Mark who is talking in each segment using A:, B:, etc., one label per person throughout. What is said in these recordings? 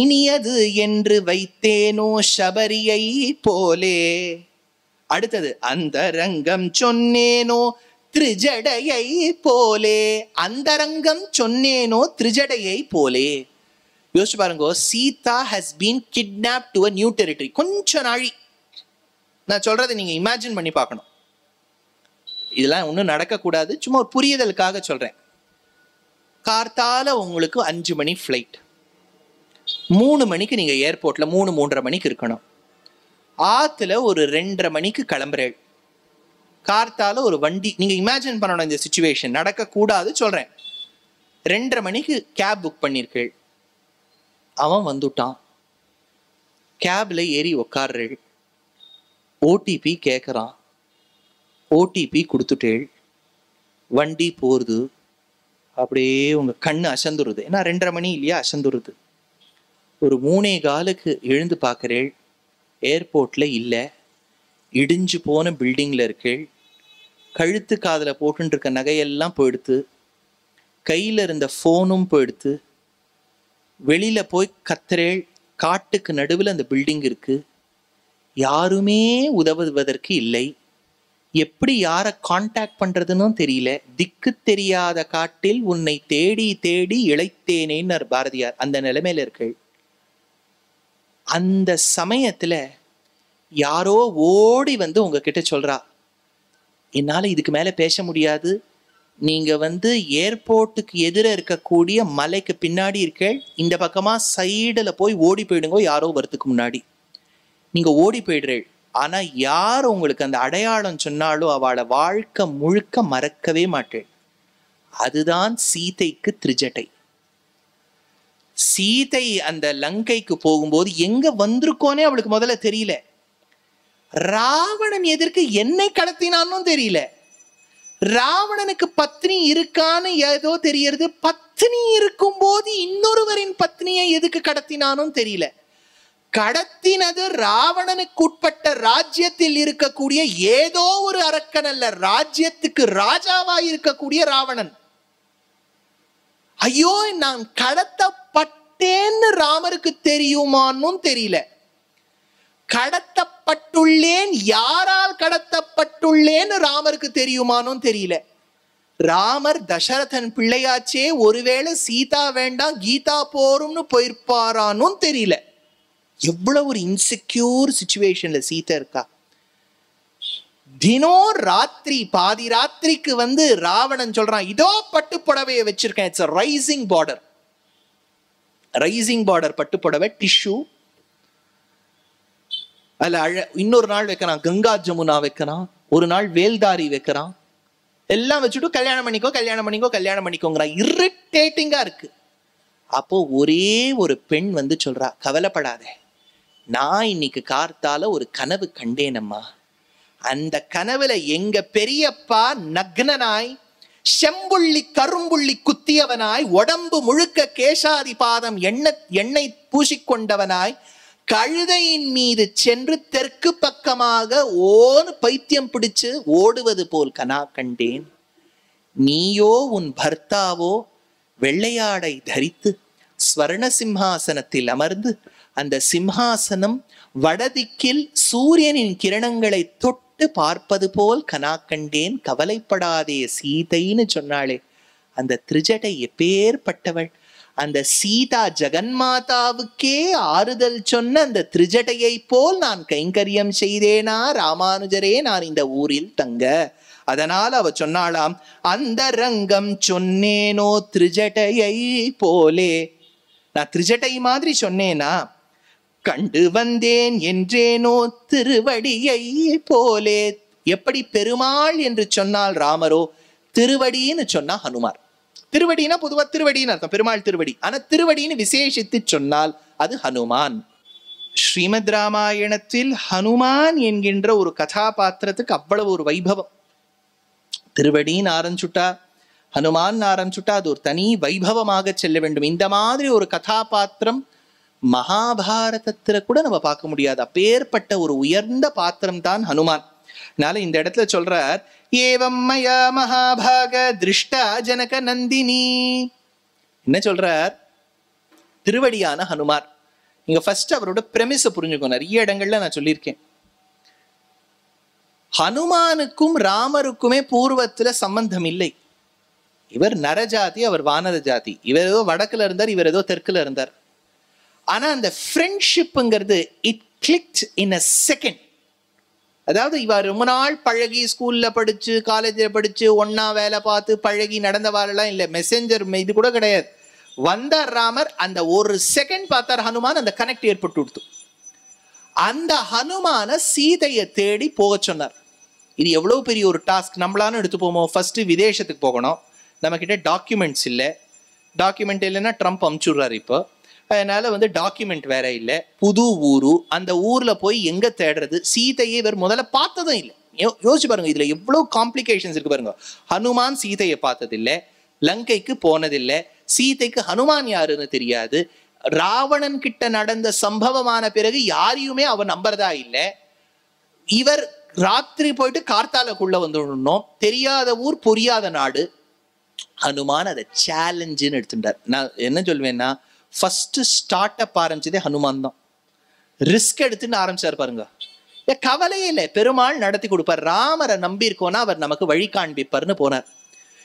A: இனியது என்று வைத்தேனோ சபரியை போலே. அடுத்தது அந்தரங்கம் சொன்னேனோ திரிஜடையை போலே. அந்தரங்கம் சொன்னேனோ திரிஜடையை போலே. யோசிச்சு பாருங்க, Sita has been kidnapped to a new territory. கொஞ்சம் நாழி நான் சொல்றதை நீங்க இமேஜின் பண்ணி பார்க்கணும். இதெல்லாம் ஒன்றும் நடக்கக்கூடாது, சும்மா ஒரு புரியுதலுக்காக சொல்றேன். கார்த்தால உங்களுக்கு 5 மணி ஃப்ளைட், 3 மணிக்கு நீங்க ஏர்போர்ட்ல 3-3:30 மணிக்கு இருக்கணும். ஆத்துல ஒரு 2:30 மணிக்கு கிளம்புறேன். கார்த்தால ஒரு வண்டி, நீங்க இமேஜின் பண்ணணும் இந்த சிச்சுவேஷன், நடக்கக்கூடாது சொல்றேன். 2:30 மணிக்கு கேப் புக் பண்ணிருக்கேள். அவன் வந்துட்டான். கேப்ல ஏறி உக்காடுறேள். ஓடிபி கேட்குறான். ஓடிபி கொடுத்துட்டேள். வண்டி போகுது. அப்படியே உங்க கண்ணு அசந்துருது. ஏன்னா 2:30 மணி இல்லையா, அசந்துருது. ஒரு 3:15க்கு எழுந்து பார்க்குறேள். ஏர்போர்ட்ல இல்லை, இடிஞ்சு போன பில்டிங்ல இருக்கேள். கழுத்து காதில் போட்டுட்டு இருக்க நகையெல்லாம் போயிடுத்து. கையில் இருந்த ஃபோனும் போயிடுத்து. வெளியில போய் கத்துறேள். காட்டுக்கு நடுவில் அந்த பில்டிங் இருக்கு. யாருமே உதவுவதற்கு இல்லை. எப்படி யாரை கான்டாக்ட் பண்றதுன்னு தெரியல. திக்கு தெரியாத காட்டில் உன்னை தேடி தேடி இளைத்தேனேன்னு பாரதியார். அந்த நிலைமையில இருக்கு. அந்த சமயத்துல யாரோ ஓடி வந்து உங்ககிட்ட சொல்றா, என்னால இதுக்கு மேல பேச முடியாது, நீங்க ஏர்போர்ட்டுக்கு எதிர இருக்கக்கூடிய மலைக்கு பின்னாடி இருக்க, இந்த பக்கமா சைடுல போய் ஓடி போயிடுங்க, யாரோ வரத்துக்கு முன்னாடி. நீங்க ஓடி போயிடுறேள். ஆனா யார் உங்களுக்கு அந்த அடையாளம் சொன்னாலும் அவளை வாழ்க்கை முழுக்க மறக்கவே மாட்டேள். அதுதான் சீதைக்கு திரிஜட்டை. சீதை அந்த லங்கைக்கு போகும்போது எங்க வந்திருக்கோனே அவளுக்கு முதல்ல தெரியல. ராவணன் எதற்கு என்னை கடத்தினான்னு தெரியல. ராவணனுக்கு பத்னி இருக்கான்னு ஏதோ தெரியறது. பத்னி இருக்கும் போது இன்னொருவரின் பத்னியை எதுக்கு கடத்தினானும் தெரியல. கடத்தினது ராவணனுக்கு உட்பட்ட ராஜ்யத்தில் இருக்கக்கூடிய ஏதோ ஒரு அரக்கன் அல்ல, ராஜ்யத்துக்கு ராஜாவா இருக்கக்கூடிய ராவணன். ஐயோ, நான் கடத்தப்பட்டேன்னு ராமருக்கு தெரியுமான்னும் தெரியல. கடத்தப்பட்டுள்ளேன், யாரால் கடத்தப்பட்டுள்ளேன்னு ராமருக்கு தெரியுமானும் தெரியல. ராமர் தசரதன் பிள்ளையாச்சே, ஒருவேளை சீதா வேண்டாம் கீதா போரும்னு போயிருப்பாரானும் தெரியல. எவ்வளவு ஒரு இன்செக்யூர் சிச்சுவேஷன்ல சீதா இருக்கா. தினம் ராத்திரி, பாதி ராத்திரிக்கு ராவணன் சொல்றான், இதோ பட்டு புடவைய வச்சிருக்கேன், it's rising border. Rising border பட்டு புடவை, டிஷ்யூ. அதுல இன்னொரு நாள் வைக்கிறான் கங்கா ஜமுனா வைக்கிறான், ஒரு நாள் வேல்தாரி வைக்கிறான். எல்லாம் வச்சுட்டு கல்யாணம் பண்ணிக்கோ கல்யாணம் பண்ணிக்கோ கல்யாணம் பண்ணிக்கோங்கிறான். இரிட்டேட்டிங்கா இருக்கு. அப்போ ஒரே ஒரு பெண் சொல்றா, கவலைப்படாத, நான் இன்னைக்கு கார்த்தால ஒரு கனவு கண்டேனம்மா. அந்த கனவுல எங்க பெரியப்பா நக்னனாய், செம்புள்ளி கரும்புள்ளி குத்தியவனாய், உடம்பு முழுக்க கேசாதி பாதம் எண்ணெய் பூசிக்கொண்டவனாய், கழுதையின் மீது சென்று தெற்கு பக்கமாக பைத்தியம் பிடிச்சு ஓடுவது போல் கனா கண்டேன். நீயோ உன் பர்த்தாவோ வெள்ளையாடை தரித்து ஸ்வர்ண சிம்ஹாசனத்தில் அமர்ந்து, அந்த சிம்ஹாசனம் வடதிக்கில் சூரியனின் கிரணங்களை தொட்டு பார்ப்பது போல் கனா கண்டேன். கவலைப்படாதே சீதைன்னு சொன்னாளே, அந்த திரிஜடை எப்பேற்பட்டவள். அந்த சீதா ஜெகன்மாதாவுக்கே ஆறுதல் சொன்ன அந்த திரிஜடையை போல் நான் கைங்கரியம் செய்தேனா ராமானுஜரே நான் இந்த ஊரில் தங்க. அதனால் அவ சொன்னாளாம், அந்த ரங்கம் சொன்னேனோ திரிஜடையை போலே. நான் திரிஜடை மாதிரி சொன்னேனா, கண்டு வந்தேன் என்றேனோ திருவடியை போலே. எப்படி பெருமாள் என்று சொன்னால் ராமரோ, திருவடின்னு சொன்னா ஹனுமார். திருவடினா பொதுவா திருவடின்னு அர்த்தம், பெருமாள் திருவடி. ஆனா திருவடின்னு விசேஷித்து சொன்னால் அது ஹனுமான். ஸ்ரீமத் ராமாயணத்தில் ஹனுமான் என்கின்ற ஒரு கதாபாத்திரத்துக்கு அவ்வளவு ஒரு வைபவம். திருவடின்னு ஆரம்பிச்சுட்டா, ஹனுமான் ஆரம்பிச்சுட்டா, அது ஒரு தனி வைபவமாக செல்ல வேண்டும். இந்த மாதிரி ஒரு கதாபாத்திரம் மகாபாரதத்துல கூட நம்ம பார்க்க முடியாது. அப்பேற்பட்ட ஒரு உயர்ந்த பாத்திரம் தான் ஹனுமான். அதனால இந்த இடத்துல சொல்றார், ஏவம் மயா மகாபாக திருஷ்டா ஜனக நந்தினி. என்ன சொல்றார்? திருவடியான ஹனுமார். இங்க ஃபர்ஸ்ட் அவரோட பிரமிஸை புரிஞ்சுக்கோ. நிறைய இடங்கள்ல நான் சொல்லியிருக்கேன், ஹனுமானுக்கும் ராமருக்குமே பூர்வத்துல சம்பந்தம் இல்லை. இவர் நரஜாதி, அவர் வானர ஜாதி. இவர் ஏதோ வடக்குல இருந்தார், இவர் ஏதோ தெற்குல இருந்தார். ஆனா அந்த ஃப்ரெண்ட்ஷிப்புங்கிறது it clicked in a second. அதாவது இவர் ரொம்ப நாள் பழகி, ஸ்கூல்ல படிச்சு, காலேஜில் படிச்சு, ஒன்னா வேலை பார்த்து பழகி நடந்த வாரெல்லாம் இல்லை. மெசேஞ்சர் இது கூட கிடையாது. வந்தார் ராமர், அந்த ஒரு செகண்ட் பார்த்தார் ஹனுமான், அந்த கனெக்ட் ஏற்பட்டு கொடுத்து அந்த ஹனுமான சீதையை தேடி போக சொன்னார். இது எவ்வளவு பெரிய ஒரு டாஸ்க். நம்மளாலும் எடுத்து போவோம். ஃபர்ஸ்ட் விதேசத்துக்கு போகணும், நம்ம கிட்ட டாக்குமெண்ட்ஸ் இல்லை. டாக்குமெண்ட் இல்லைன்னா ட்ரம்ப் அமுச்சுடுறாரு இப்போ. அதனால டாக்குமெண்ட் வேற இல்லை, புது ஊரு. அந்த ஊர்ல போய் எங்க தேடுறது? சீதையை இவர் முதல்ல பார்த்ததும் இல்லை. யோசிச்சு பாருங்க, இதுல எவ்வளவு காம்ப்ளிகேஷன்ஸ் இருக்கு பாருங்க. ஹனுமான் சீதையை பார்த்ததில்லை, லங்கைக்கு போனதில்லை, சீதைக்கு ஹனுமான் யாருன்னு தெரியாது. ராவணன் கிட்ட நடந்த சம்பவமான பிறகு யாரையுமே அவன் நம்புறதா இல்லை. இவர் ராத்திரி போயிட்டு கார்த்தாலக்குள்ள வந்துடணும். தெரியாத ஊர், புரியாத நாடு. ஹனுமான் அதை சேலஞ்சுன்னு எடுத்துட்டார். நான் என்ன சொல்வேன்னா, ஃபர்ஸ்ட் ஸ்டார்ட் அப் ஆரம்பிச்சதே ஹனுமான் தான். ரிஸ்க் எடுத்துன்னு ஆரம்பிச்சார் பாருங்க. கவலையே இல்லை, பெருமாள் நடத்தி கொடுப்பார். ராமரை நம்பி இருக்கோன்னா அவர் நமக்கு வழி காண்பிப்பார்னு போனார்.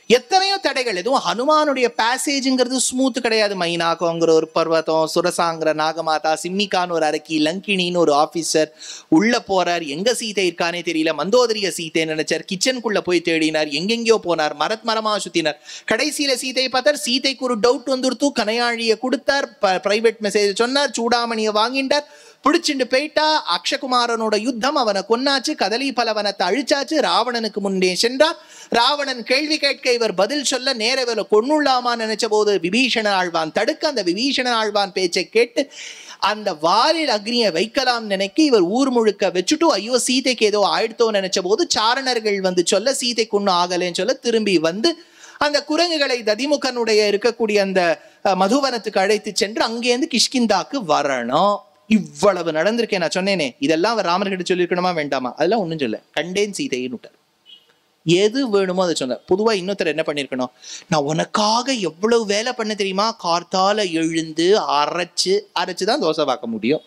A: எத்தனையோ தடைகள். எதுவும் ஹனுமானுடைய பேசேஜுங்கிறது ஸ்மூத் கிடையாது. மைனாக்கோங்கிற ஒரு பர்வதம், சுரசாங்கிற நாகமாதா, சிம்மிகான்னு ஒரு அரக்கி, லங்கினின்னு ஒரு ஆபீசர் உள்ள போறார். எங்க சீதை இருக்கானே தெரியல. மந்தோதரிய சீதை நினைச்சார். கிச்சனுக்குள்ள போய் தேடினார், எங்கெங்கயோ போனார், மரமா சுத்தினார். கடைசியில சீதையை பார்த்தார். சீதைக்கு ஒரு டவுட் வந்துடுத்து. கனையாழியை கொடுத்தார், பிரைவேட் மெசேஜ் சொன்னார், சூடாமணியை வாங்கிட்டார், பிடிச்சிட்டு போயிட்டா. அக்ஷகுமாரனோட யுத்தம், அவனை கொன்னாச்சு, கதலி பலவனத்தை அழிச்சாச்சு. ராவணனுக்கு முன்னே சென்றார். ராவணன் கேள்வி கேட்க இவர் பதில் சொல்ல நேரவேல கொன்னுள்ளாமா நினைச்ச போது விபீஷண ஆழ்வான் தடுக்க, அந்த விபீஷண ஆழ்வான் பேச்சை கேட்டு அந்த வாலில் அக்னியை வைக்கலாம் நினைக்க இவர் ஊர் முழுக்க வச்சுட்டு, ஐயோ சீதைக்கு ஏதோ ஆயிடுத்தோ நினைச்ச போது சாரணர்கள் சொல்ல சீதைக்கு ஒன்னும் ஆகலைன்னு சொல்ல திரும்பி அந்த குரங்குகளை ததிமுகனுடைய இருக்கக்கூடிய அந்த மதுவனத்துக்கு அழைத்து சென்று அங்கேருந்து கிஷ்கிந்தாக்கு வரணும். இவ்வளவு நடந்திருக்கேன். நான் சொன்னேனே, இதெல்லாம் அவர் ராமர்கிட்ட சொல்லியிருக்கணுமா வேண்டாமா? அதெல்லாம் ஒன்றும் சொல்ல. கண்டேன் சீதைன்னு விட்டார். எது வேணுமோ அதை சொன்னார். பொதுவா இன்னொருத்தர் என்ன பண்ணிருக்கணும், நான் உனக்காக எவ்வளவு வேலை பண்ண தெரியுமா, கார்த்தால எழுந்து அரைச்சுதான் தோசை பார்க்க முடியும்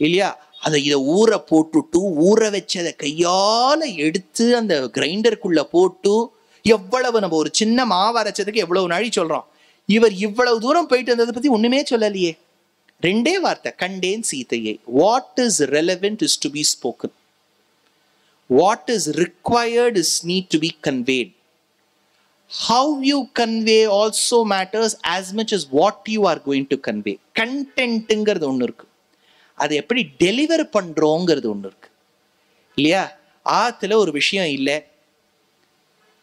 A: இல்லையா? இதை ஊற போட்டுட்டு, ஊற வச்சதை கையால எடுத்து அந்த கிரைண்டருக்குள்ள போட்டு, எவ்வளவு நம்ம ஒரு சின்ன மாவு அரைச்சதுக்கு எவ்வளவு நாழி சொல்றோம். இவர் இவ்வளவு தூரம் போயிட்டு வந்ததை பத்தி ஒண்ணுமே சொல்லலையே. ரெண்டே வார்த்தை, கண்டேன் சீதையை. What is relevant is to be spoken. What is required is need to be conveyed. How you convey also matters as much as what you are going to convey. கண்டென்ட்ங்கிறது ஒன்று இருக்கு, அதை எப்படி டெலிவர் பண்றோங்கிறது ஒன்று இருக்கு இல்லையா? ஆத்துல ஒரு விஷயம் இல்லை,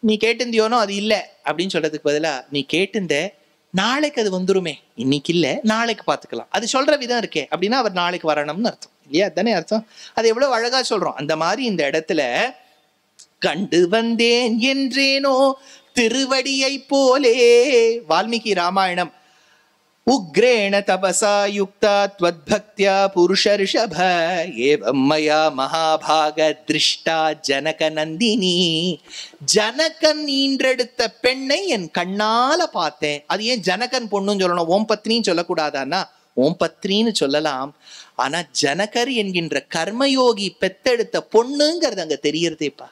A: நீ கேட்டிருந்தியோனோ அது இல்லை அப்படின்னு சொல்றதுக்கு பதிலா, நீ கேட்டிருந்த நாளைக்கு அது வந்துருமே, இன்னைக்கு இல்ல நாளைக்கு பார்த்துக்கலாம், அது சொல்ற விதம் இருக்கே அப்படின்னா அவர் நாளைக்கு வரணும்னு அர்த்தம் இல்லையா? தானே அர்த்தம். அது எவ்வளவு அழகா சொல்றோம். அந்த மாதிரி இந்த இடத்துல கண்டு வந்தேன் என்றேனோ திருவடியை போலே. வால்மீகி ராமாயணம். உக்ரேண தபசா யுக்தா த்வத்பக்த்யா புருஷ ரிஷப ஏவம் மயா மகாபாக திருஷ்டா ஜனக நந்தினி. ஜனகன் ஈன்றெடுத்த பெண்ணை என் கண்ணால பார்த்தேன். அது ஏன் ஜனகன் பொண்ணுன்னு சொல்லணும், ஓம் பத்னின்னு சொல்லக்கூடாதான்னா? ஓம் பத்னின்னு சொல்லலாம். ஆனா ஜனகர் என்கின்ற கர்மயோகி பெத்தெடுத்த பொண்ணுங்கிறது அங்க தெரியறதேப்பா.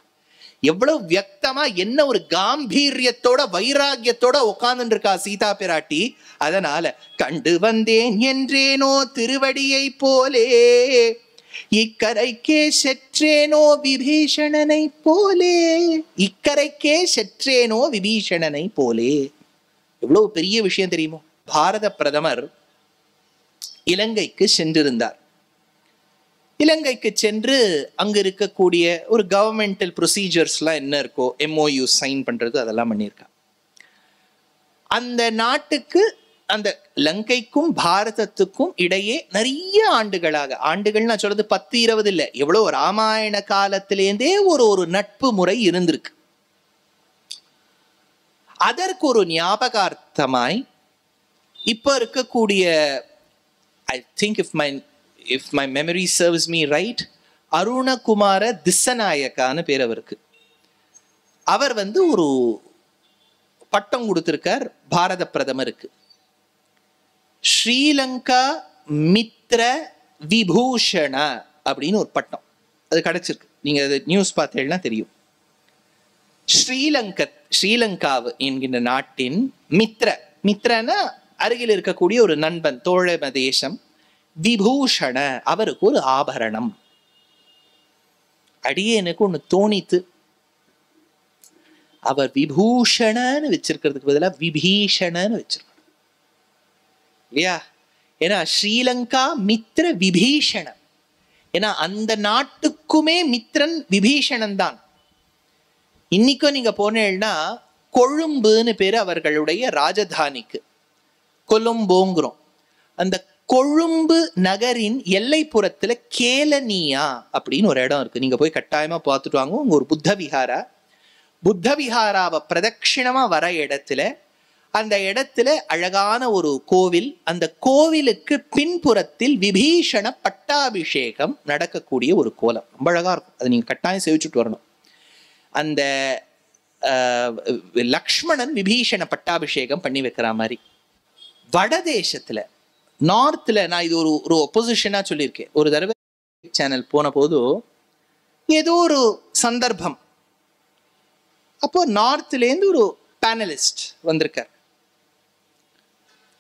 A: எவ்வளவு வியக்தமா, என்ன ஒரு காம்பீரியத்தோட வைராகியத்தோட உட்கார்ந்து இருக்கா சீதா பிராட்டி. அதனால கண்டு வந்தேன் என்றேனோ திருவடியை போலே, இக்கரைக்கே செற்றேனோ விபீஷணனை போலே. இக்கரைக்கே செற்றேனோ விபீஷணனை போலே. எவ்வளவு பெரிய விஷயம் தெரியுமோ? பாரத பிரதமர் இலங்கைக்கு சென்றிருந்தார். இலங்கைக்கு சென்று அங்க இருக்கக்கூடிய ஒரு கவர்மெண்டல் ப்ரொசீஜர்ஸ்லாம் என்ன இருக்கோ, MOU சைன் பண்றது, அதெல்லாம் பண்ணியிருக்காங்க. அந்த நாட்டுக்கு, அந்த லங்கைக்கும் பாரதத்துக்கும் இடையே நிறைய ஆண்டுகள் நான் சொல்றது 10-20 இல்லை, எவ்வளவு ராமாயண காலத்திலேருந்தே ஒரு நட்பு முறை இருந்திருக்கு. அதற்கு ஒரு ஞாபகார்த்தமாய் இப்ப இருக்கக்கூடிய, I think if my memory serves me right, Arunakumara திஸ்ஸநாயக்கான்னு பேர் அவருக்கு. அவர் ஒரு பட்டம் கொடுத்திருக்கார் பாரத பிரதமருக்கு. ஸ்ரீலங்கா மித்ர விபூஷண அப்படின்னு ஒரு பட்டம் அது கிடைச்சிருக்கு. நீங்க அது நியூஸ் பார்த்தீங்கன்னா தெரியும். ஸ்ரீலங்காவு என்கின்ற நாட்டின் மித்ரனா அருகில் இருக்கக்கூடிய ஒரு நண்பன், தோழம தேசம். விபூஷண அவருக்கு ஒரு ஆபரணம். அடியே எனக்கு ஒண்ணு தோணித்து, அவர் விபூஷணன்னு வச்சிருக்கிறதுக்கு பதிலா விபீஷணன்னு வச்சிருக்கார் இல்லையா? ஏன்னா ஸ்ரீலங்கா மித்ர விபீஷணன். ஏன்னா அந்த நாட்டுக்குமே மித்ரன் விபீஷணன் தான். இன்னைக்கும் நீங்க போனேன்னா கொழும்புன்னு பேரு அவர்களுடைய ராஜதானிக்கு, கொழும்போங்கிறோம். அந்த கொழும்பு நகரின் எல்லைப்புறத்துல கேலனியா அப்படின்னு ஒரு இடம் இருக்கு. நீங்க போய் கட்டாயமா பார்த்துட்டு வாங்க. உங்க ஒரு புத்த விஹாராவை பிரதட்சிணமா வர இடத்துல, அந்த இடத்துல அழகான ஒரு கோவில். அந்த கோவிலுக்கு பின்புறத்தில் விபீஷண பட்டாபிஷேகம் நடக்கக்கூடிய ஒரு கோலம். ரொம்ப அழகா இருக்கும். அதை நீங்க கட்டாயம் சேவிச்சுட்டு வரணும். அந்த லக்ஷ்மணன் விபீஷண பட்டாபிஷேகம் பண்ணி வைக்கிற மாதிரி. வடதேசத்துல நார்த்ல நான் இது ஒரு ஒப்போசிஷனா சொல்லியிருக்கேன். ஒரு தடவை சேனல் போன போது ஏதோ ஒரு சந்தர்ப்பம், அப்போ நார்த்லேருந்து ஒரு பேனலிஸ்ட் வந்திருக்கார்.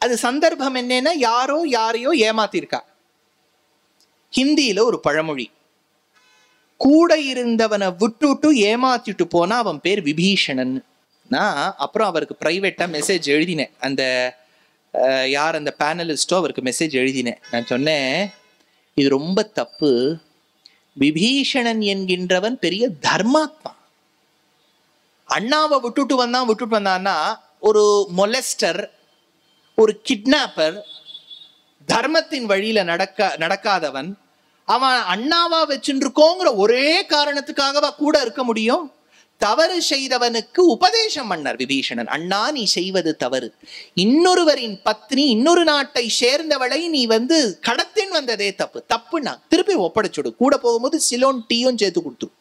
A: அது சந்தர்ப்பம் என்னன்னா, யாரையோ ஏமாத்திருக்கா. ஹிந்தியில ஒரு பழமொழி, கூட இருந்தவனை விட்டுட்டு ஏமாத்திட்டு போனா அவன் பேர் விபீஷணன். நான் அப்புறம் அவருக்கு பிரைவேட்டா மெசேஜ் எழுதினேன். அந்த யார் அந்த பேனலிஸ்டோ அவருக்கு மெசேஜ் எழுதினேன். நான் சொன்னேன், இது ரொம்ப தப்பு. விபீஷணன் என்கின்றவன் பெரிய தர்மாத்மா. அண்ணாவை விட்டுட்டு வந்தான்னா ஒரு மொலஸ்டர், ஒரு கிட்னாப்பர், தர்மத்தின் வழியில நடக்காதவன். அவன் அண்ணாவா வச்சுருக்கோங்கிற ஒரே காரணத்துக்காகவா கூட இருக்க முடியும்? தவறு செய்தவனுக்கு உபதேசம் பண்ணார் விபீஷணன். அண்ணா, நீ செய்வது தவறு. இன்னொருவரின் பத்னி, இன்னொரு நாட்டை சேர்ந்தவளை நீ கடத்தின் வந்ததே தப்புன்னா திருப்பி ஒப்படைச்சுடு. கூட போகும்போது சிலோன் டீயும் சேர்த்து கொடுத்துரு.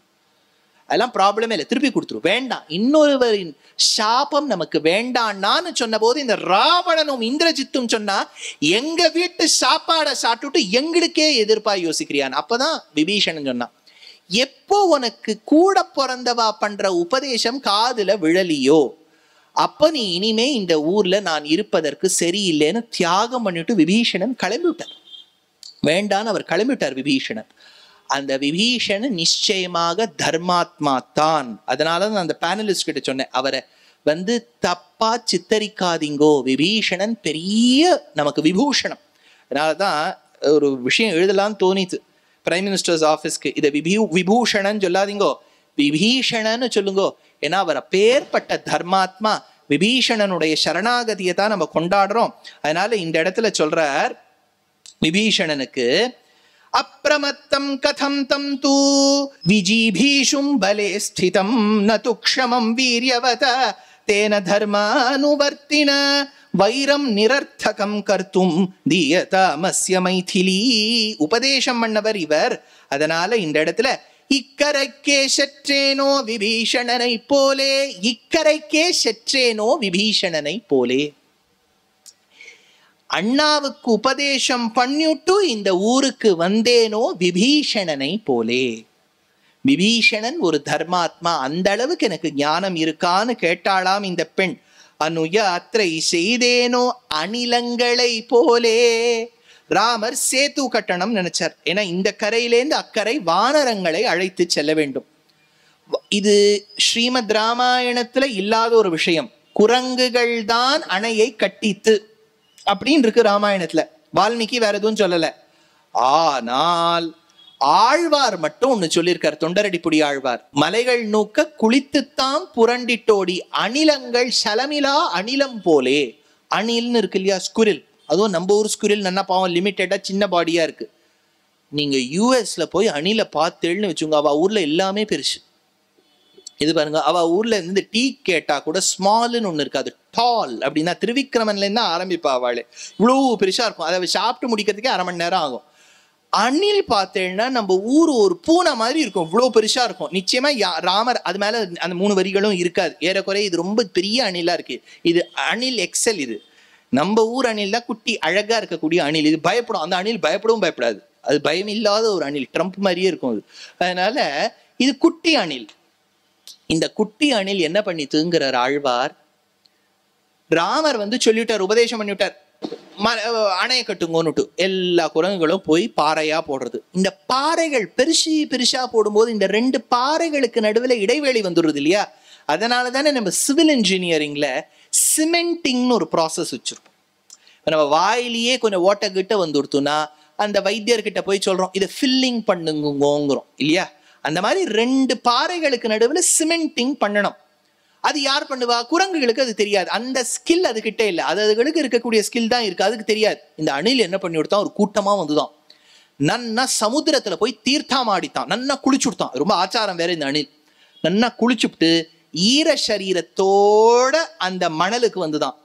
A: அதெல்லாம் ப்ராப்ளமே இல்லை, திருப்பி கொடுத்துரு. வேண்டாம், இன்னொருவரின் சாபம் நமக்கு வேண்டான்னு சொன்ன போது இந்த ராவணனும் இந்திரஜித்தும் சொன்னா, எங்க வீட்டு சாப்பாடை சாப்பிட்டுட்டு எங்களுக்கே எதிர்ப்பா யோசிக்கிறியான். அப்பதான் விபீஷணன் சொன்னான், எப்போ உனக்கு கூட பிறந்தவா பண்ற உபதேசம் காதுல விழலியோ அப்ப நீ இனிமே இந்த ஊர்ல நான் இருப்பதற்கு சரியில்லைன்னு தியாகம் பண்ணிட்டு விபீஷணன் கிளம்பிவிட்டார். வேண்டான்னு அவர் கிளம்பிவிட்டார் விபீஷணன். அந்த விபீஷணன் நிச்சயமாக தர்மாத்மா தான். அதனாலதான் அந்த பேனலிஸ்ட் கிட்ட சொன்னேன், அவரை தப்பா சித்தரிக்காதீங்கோ. விபீஷணன் பெரிய நமக்கு விபூஷணம். அதனாலதான் ஒரு விஷயம் எழுதலான்னு தோணித்து பிரைம் மினிஸ்டர்ஸ் ஆஃபீஸ்க்கு. இதை விபூஷணன் சொல்லாதீங்கோ, விபீஷணன்னு சொல்லுங்கோ. ஏன்னா அவர் அப்பேற்பட்ட தர்மாத்மா. விபீஷணனுடைய சரணாகதியை தான் நம்ம கொண்டாடுறோம். அதனால இந்த இடத்துல சொல்றார் விபீஷணனுக்கு, அப்ரமத்தம் கதம் தம் தூ விஜீபீஷும் பலே ஸ்திதம் ந துக்ஷமம் வீரியவத தேன தர்மானுவர்த்தின வைரம் நிரர்த்தகம் கர்த்தும் தீயதாமஸ்ய மைதிலி. உபதேசம் பண்ணவர் இவர். அதனால இந்த இடத்துல இக்கரைக்கே செற்றேனோ விபீஷணனை போலே, இக்கரைக்கே செற்றேனோ விபீஷணனை போலே. அண்ணாவுக்கு உபதேசம் பண்ணிட்டு இந்த ஊருக்கு வந்தேனோ விபீஷணனை போலே. விபீஷணன் ஒரு தர்மாத்மா. அந்த அளவுக்கு எனக்கு ஞானம் இருக்கான்னு கேட்டாளாம் இந்த பெண். அனுயாத்திரை செய்தேனோ அணிலங்களை போலே. ராமர் சேத்து கட்டணம் நினைச்சார். ஏன்னா இந்த கரையிலேருந்து அக்கறை வானரங்களை அழைத்து செல்ல வேண்டும். இது ஸ்ரீமத் ராமாயணத்துல இல்லாத ஒரு விஷயம். குரங்குகள் தான் அணையை கட்டித்து அப்படின்னு இருக்கு ராமாயணத்துல. வால்மீகி வேற எதுவும் சொல்லல. ஆனால் ஆழ்வார் மட்டும் ஒண்ணு சொல்லியிருக்கார். தொண்டரடிப்புடி ஆழ்வார், மலைகள் நோக்க குளித்துத்தான் புரண்டிட்டோடி அணிலங்கள் சலமிலா அணிலம் போலே. அணில்னு இருக்கு இல்லையா, ஸ்குரில். அதுவும் நம்ம ஊர் ஸ்குரில் நல்லா பாவம் லிமிட்டடா சின்ன பாடியா இருக்கு. நீங்க யூஎஸ்ல போய் அணில பார்த்தேன்னு வச்சுங்க, அவ ஊர்ல எல்லாமே பெருசு. இது பாருங்க, அவ ஊர்ல இருந்து டீ கேட்டா கூட ஸ்மால்னு ஒண்ணு இருக்கு, அது டால் அப்படின்னா திருவிக்கிரமன்ல இருந்தா ஆரம்பிப்பா. அவளே இவ்வளவு பெருசா இருக்கும். அதை சாப்பிட்டு முடிக்கிறதுக்கே 1/2 மணி நேரம் ஆகும். அணில் பார்த்தேன்னா நம்ம ஊர் ஒரு பூனை மாதிரி இருக்கும், இவ்வளவு பெருசா இருக்கும். நிச்சயமா ராமர் அது மேல அந்த 3 வரிகளும் இருக்காது ஏறக்குறைய. இது ரொம்ப பெரிய அணிலா இருக்கு. இது அணில் எக்ஸல். இது நம்ம ஊர் அணில் தான் குட்டி அழகா இருக்கக்கூடிய அணில். இது பயப்படும். அந்த அணில் பயப்படவும் பயப்படாது. அது பயம் இல்லாத ஒரு அணில், ட்ரம்ப் மாதிரியே இருக்கும் அது. அதனால இது குட்டி அணில். இந்த குட்டி அணில் என்ன பண்ணிட்டுங்கிறார் ஆழ்வார். ராமர் சொல்லிவிட்டார், உபதேசம் பண்ணிவிட்டார், அணைய கட்டுங்கன்னுட்டு. எல்லா குரங்குகளும் போய் பாறையா போடுறது. இந்த பாறைகள் பெருசா போடும்போது இந்த 2 பாறைகளுக்கு நடுவில் இடைவெளி வந்துடுது இல்லையா? அதனால தானே நம்ம சிவில் இன்ஜினியரிங்ல சிமெண்டிங்னு ஒரு ப்ராசஸ் வச்சிருப்போம். நம்ம வாயிலேயே கொஞ்சம் ஓட்டக்கிட்ட வந்துடுத்துனா அந்த வைத்தியர்கிட்ட போய் சொல்றோம், இதை ஃபில்லிங் பண்ணுங்கிறோம் இல்லையா? அந்த மாதிரி 2 பாறைகளுக்கு நடுவில் சிமெண்டிங் பண்ணணும். அது யார் பண்ணுவா? குரங்குகளுக்கு அது தெரியாது. அந்த ஸ்கில் அதுகிட்ட இல்லை. அதுகளுக்கு இருக்கக்கூடிய ஸ்கில் தான் இருக்கு, அதுக்கு தெரியாது. இந்த அணில் என்ன பண்ணி கொடுத்தான், ஒரு கூட்டமா வந்துதான் நன்னா சமுத்திரத்துல போய் தீர்த்தம் ஆடித்தான், நன்னா குளிச்சுட்டான். ரொம்ப ஆச்சாரம் வேற இந்த அணில். நன்னா குளிச்சுட்டு ஈர சரீரத்தோட அந்த மணலுக்கு வந்துதான்.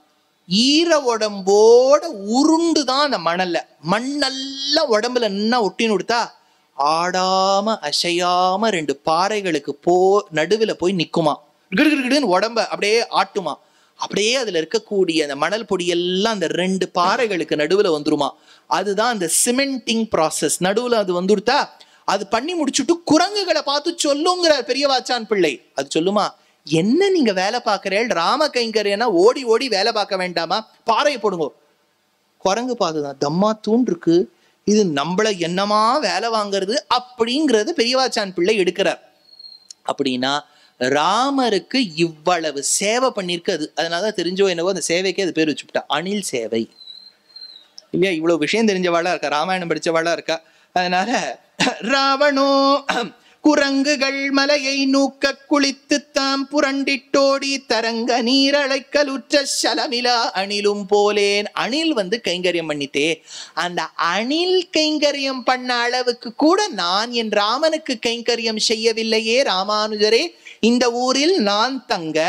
A: ஈர உடம்போட உருண்டுதான் அந்த மணல்ல. மண்ணெல்லாம் உடம்புல நன்னா ஒட்டின்னு கொடுத்தா ஆடாம அசையாம 2 பாறைகளுக்கு நடுவில் போய் நிக்குமா. கிடுகிடுன்னு உடம்ப அப்படியே ஆட்டுமா. அப்படியே அதுல இருக்கக்கூடிய அந்த மணல் பொடி எல்லாம் அந்த 2 பாறைகளுக்கு நடுவில் வந்துருமா. அதுதான் அந்த சிமெண்டிங் ப்ராசஸ். நடுவில் அது வந்துடுத்தா அது பண்ணி முடிச்சுட்டு குரங்குகளை பார்த்து சொல்லுங்கிறார் பெரியவாச்சான் பிள்ளை. அது சொல்லுமா, என்ன நீங்க வேலை பார்க்கிறேன், ராம கைங்கரியனா ஓடி ஓடி வேலை பார்க்க வேண்டாமா, பாறையை போடுங்க. குரங்கு பார்த்துதான் தம்மா தூண் இருக்கு, இது நம்மள என்னமா வேலை வாங்கிறது அப்படிங்கிறது பெரியவாச்சான் பிள்ளை எடுக்கிறார். அப்படின்னா ராமருக்கு இவ்வளவு சேவை பண்ணிருக்கு. அதனாலதான் தெரிஞ்சோ என்னவோ அந்த சேவைக்கே அது பேர் வச்சுட்டா அணில் சேவை இல்லையா? இவ்வளவு விஷயம் தெரிஞ்சவாளா இருக்கா, ராமாயணம் படிச்சவாளா இருக்கா. அதனால ராவணோ குரங்குகள் மலையை நூக்க குளித்து தாம் புரண்டிட்டோடி தரங்க நீரழைக்கலுற்ற சலமிலா அணிலும் போலேன். அணில் கைங்கரியம் பண்ணிட்டே, அந்த அணில் கைங்கரியம் பண்ண அளவுக்கு கூட நான் என் ராமனுக்கு கைங்கரியம் செய்யவில்லையே ராமானுஜரே, இந்த ஊரில் நான் தங்க